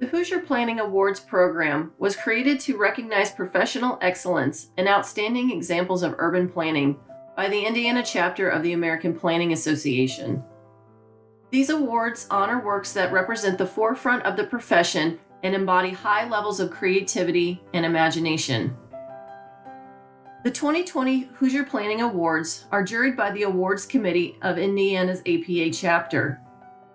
The Hoosier Planning Awards program was created to recognize professional excellence and outstanding examples of urban planning by the Indiana chapter of the American Planning Association. These awards honor works that represent the forefront of the profession and embody high levels of creativity and imagination. The 2020 Hoosier Planning Awards are juried by the Awards Committee of Indiana's APA chapter,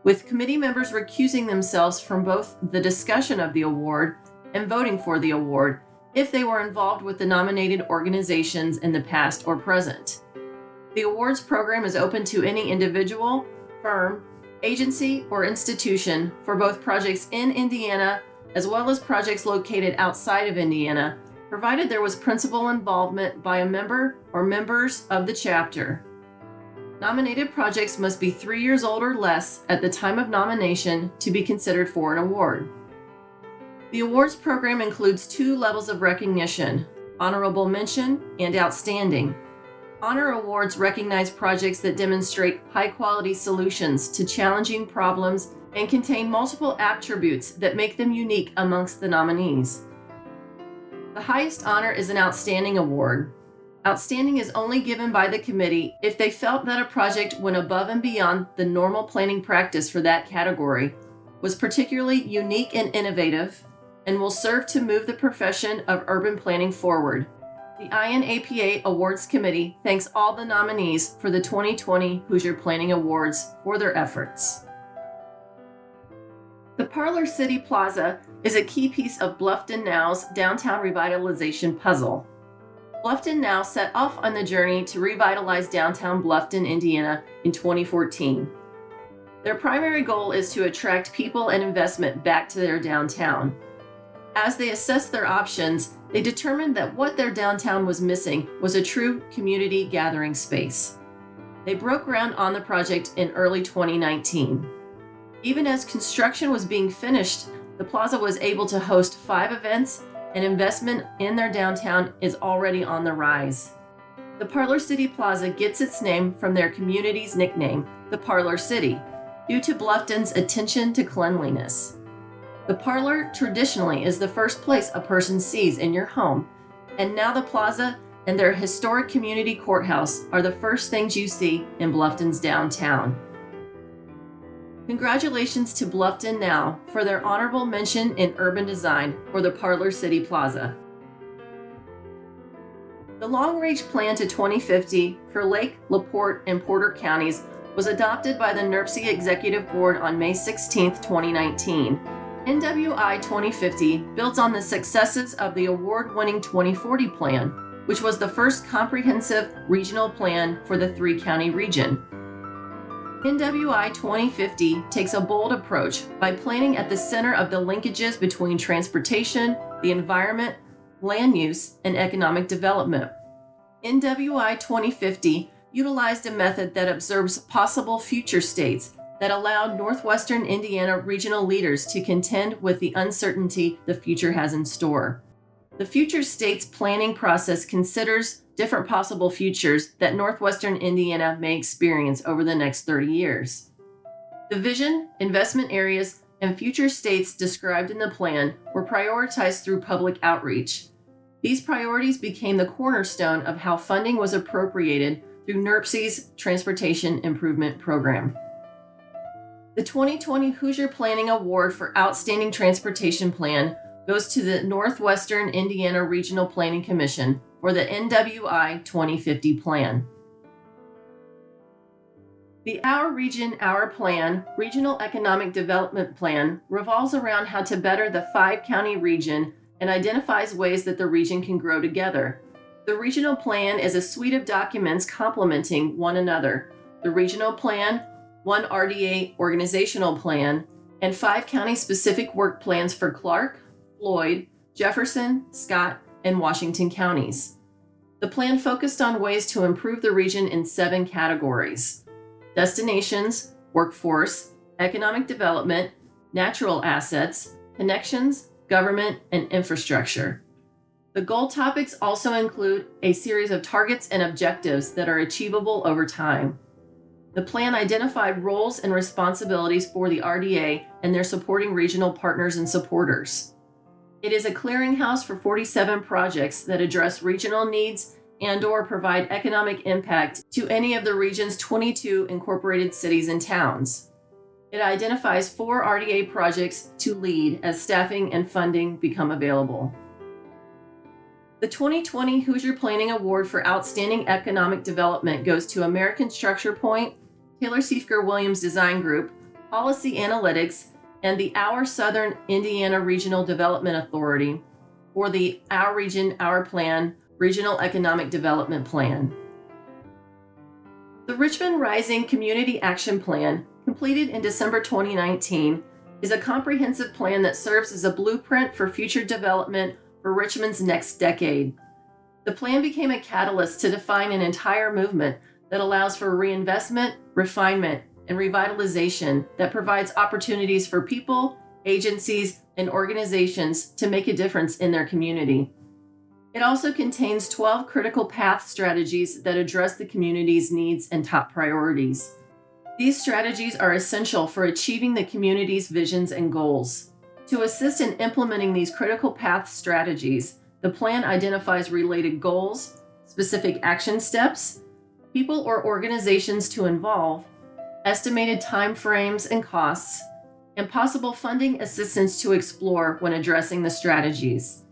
with committee members recusing themselves from both the discussion of the award and voting for the award if they were involved with the nominated organizations in the past or present. The awards program is open to any individual, firm, agency, or institution for both projects in Indiana as well as projects located outside of Indiana, provided there was principal involvement by a member or members of the chapter. Nominated projects must be 3 years old or less at the time of nomination to be considered for an award. The awards program includes 2 levels of recognition: honorable mention and outstanding. Honor awards recognize projects that demonstrate high-quality solutions to challenging problems and contain multiple attributes that make them unique amongst the nominees. The highest honor is an outstanding award. Outstanding is only given by the committee if they felt that a project went above and beyond the normal planning practice for that category, was particularly unique and innovative, and will serve to move the profession of urban planning forward. The INAPA Awards Committee thanks all the nominees for the 2020 Hoosier Planning Awards for their efforts. The Parlor City Plaza is a key piece of Bluffton Now's downtown revitalization puzzle. Bluffton Now set off on the journey to revitalize downtown Bluffton, Indiana in 2014. Their primary goal is to attract people and investment back to their downtown. As they assessed their options, they determined that what their downtown was missing was a true community gathering space. They broke ground on the project in early 2019. Even as construction was being finished, the plaza was able to host 5 events, and investment in their downtown is already on the rise. The Parlor City Plaza gets its name from their community's nickname, the Parlor City, due to Bluffton's attention to cleanliness. The parlor traditionally is the first place a person sees in your home, and now the plaza and their historic community courthouse are the first things you see in Bluffton's downtown. Congratulations to Bluffton Now for their honorable mention in urban design for the Parlor City Plaza. The long-range plan to 2050 for Lake, LaPorte, and Porter counties was adopted by the NERC Executive Board on May 16, 2019. NWI 2050 builds on the successes of the award-winning 2040 plan, which was the first comprehensive regional plan for the 3-county region. NWI 2050 takes a bold approach by planning at the center of the linkages between transportation, the environment, land use, and economic development. NWI 2050 utilized a method that observes possible future states that allowed Northwestern Indiana regional leaders to contend with the uncertainty the future has in store. The future states planning process considers different possible futures that Northwestern Indiana may experience over the next 30 years. The vision, investment areas, and future states described in the plan were prioritized through public outreach. These priorities became the cornerstone of how funding was appropriated through NERC's Transportation Improvement Program. The 2020 Hoosier Planning Award for Outstanding Transportation Plan goes to the Northwestern Indiana Regional Planning Commission for the NWI 2050 plan. The Our Region, Our Plan Regional Economic Development Plan revolves around how to better the 5-county region and identifies ways that the region can grow together. The regional plan is a suite of documents complementing one another. The regional plan, 1 RDA organizational plan, and 5 county-specific work plans for Clark, Floyd, Jefferson, Scott, and Washington counties. The plan focused on ways to improve the region in 7 categories: destinations, workforce, economic development, natural assets, connections, government, and infrastructure. The goal topics also include a series of targets and objectives that are achievable over time. The plan identified roles and responsibilities for the RDA and their supporting regional partners and supporters. It is a clearinghouse for 47 projects that address regional needs and/or provide economic impact to any of the region's 22 incorporated cities and towns. It identifies 4 RDA projects to lead as staffing and funding become available. The 2020 Hoosier Planning Award for Outstanding Economic Development goes to American Structurepoint, Taylor Siefker Williams Design Group, Policy Analytics, and the Our Southern Indiana Regional Development Authority for the Our Region, Our Plan Regional Economic Development Plan. The Richmond Rising Community Action Plan, completed in December 2019, is a comprehensive plan that serves as a blueprint for future development for Richmond's next decade. The plan became a catalyst to define an entire movement that allows for reinvestment, refinement, and revitalization that provides opportunities for people, agencies, and organizations to make a difference in their community. It also contains 12 critical path strategies that address the community's needs and top priorities. These strategies are essential for achieving the community's visions and goals. To assist in implementing these critical path strategies, the plan identifies related goals, specific action steps, people or organizations to involve, estimated timeframes and costs, and possible funding assistance to explore when addressing the strategies.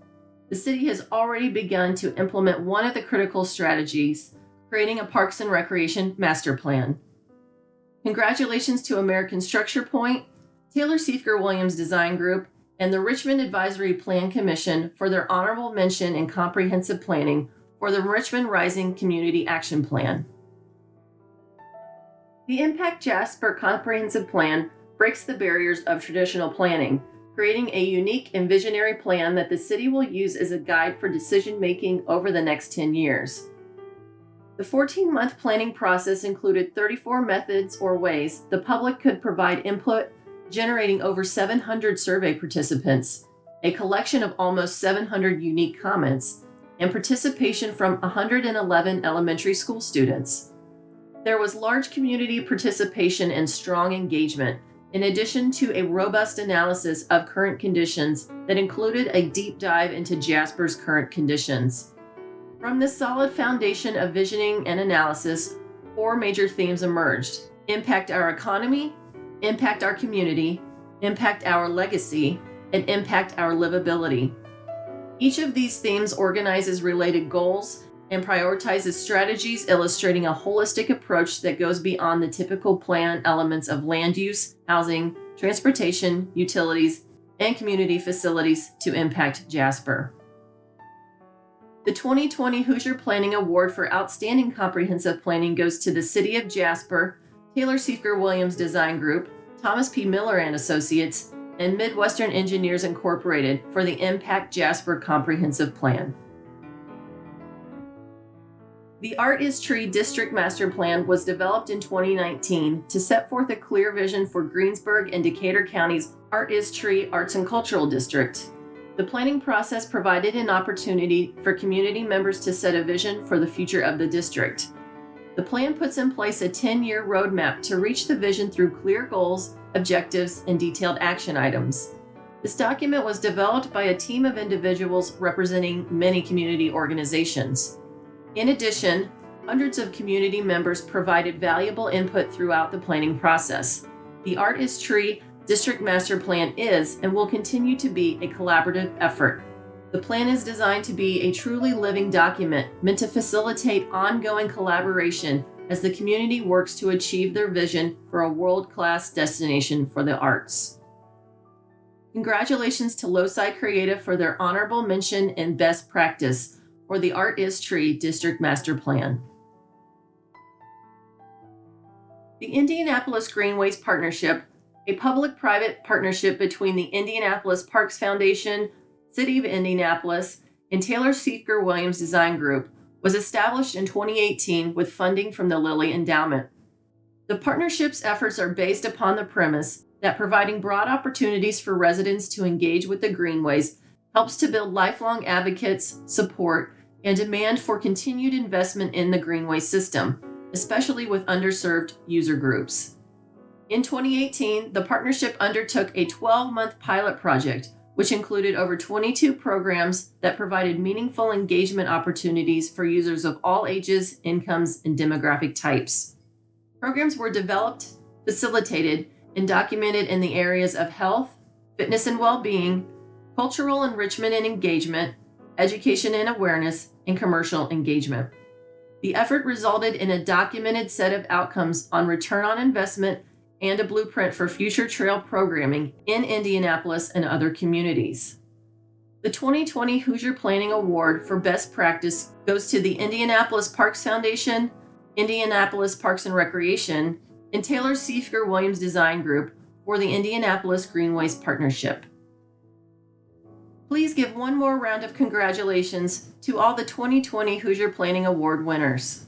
The city has already begun to implement one of the critical strategies, creating a Parks and Recreation Master Plan. Congratulations to American Structurepoint, Taylor Siefker Williams Design Group, and the Richmond Advisory Plan Commission for their honorable mention in comprehensive planning for the Richmond Rising Community Action Plan. The Impact Jasper Comprehensive Plan breaks the barriers of traditional planning, creating a unique and visionary plan that the city will use as a guide for decision-making over the next 10 years. The 14-month planning process included 34 methods or ways the public could provide input, generating over 700 survey participants, a collection of almost 700 unique comments, and participation from 111 elementary school students. There was large community participation and strong engagement, in addition to a robust analysis of current conditions that included a deep dive into Jasper's current conditions. From this solid foundation of visioning and analysis, 4 major themes emerged: impact our economy, impact our community, impact our legacy, and impact our livability. Each of these themes organizes related goals and prioritizes strategies illustrating a holistic approach that goes beyond the typical plan elements of land use, housing, transportation, utilities, and community facilities to impact Jasper. The 2020 Hoosier Planning Award for Outstanding Comprehensive Planning goes to the City of Jasper, Taylor Siefker Williams Design Group, Thomas P. Miller and Associates, and Midwestern Engineers Incorporated for the Impact Jasper Comprehensive Plan. The Art is Tree District Master Plan was developed in 2019 to set forth a clear vision for Greensburg and Decatur County's Art is Tree Arts and Cultural District. The planning process provided an opportunity for community members to set a vision for the future of the district. The plan puts in place a 10-year roadmap to reach the vision through clear goals, objectives, and detailed action items. This document was developed by a team of individuals representing many community organizations. In addition, hundreds of community members provided valuable input throughout the planning process. The Art is Tree District Master Plan is and will continue to be a collaborative effort. The plan is designed to be a truly living document meant to facilitate ongoing collaboration as the community works to achieve their vision for a world-class destination for the arts. Congratulations to Loci Creative for their honorable mention and best practice for the Art is Tree District Master Plan. The Indianapolis Greenways Partnership, a public-private partnership between the Indianapolis Parks Foundation, City of Indianapolis, and Taylor Siefker Williams Design Group, was established in 2018 with funding from the Lilly Endowment. The partnership's efforts are based upon the premise that providing broad opportunities for residents to engage with the Greenways helps to build lifelong advocates, support, and demand for continued investment in the Greenway system, especially with underserved user groups. In 2018, the partnership undertook a 12-month pilot project, which included over 22 programs that provided meaningful engagement opportunities for users of all ages, incomes, and demographic types. Programs were developed, facilitated, and documented in the areas of health, fitness and well-being, cultural enrichment and engagement, education and awareness, and commercial engagement. The effort resulted in a documented set of outcomes on return on investment and a blueprint for future trail programming in Indianapolis and other communities. The 2020 Hoosier Planning Award for Best Practice goes to the Indianapolis Parks Foundation, Indianapolis Parks and Recreation, and Taylor Siefker Williams Design Group for the Indianapolis Greenways Partnership. Please give one more round of congratulations to all the 2020 Hoosier Planning Award winners.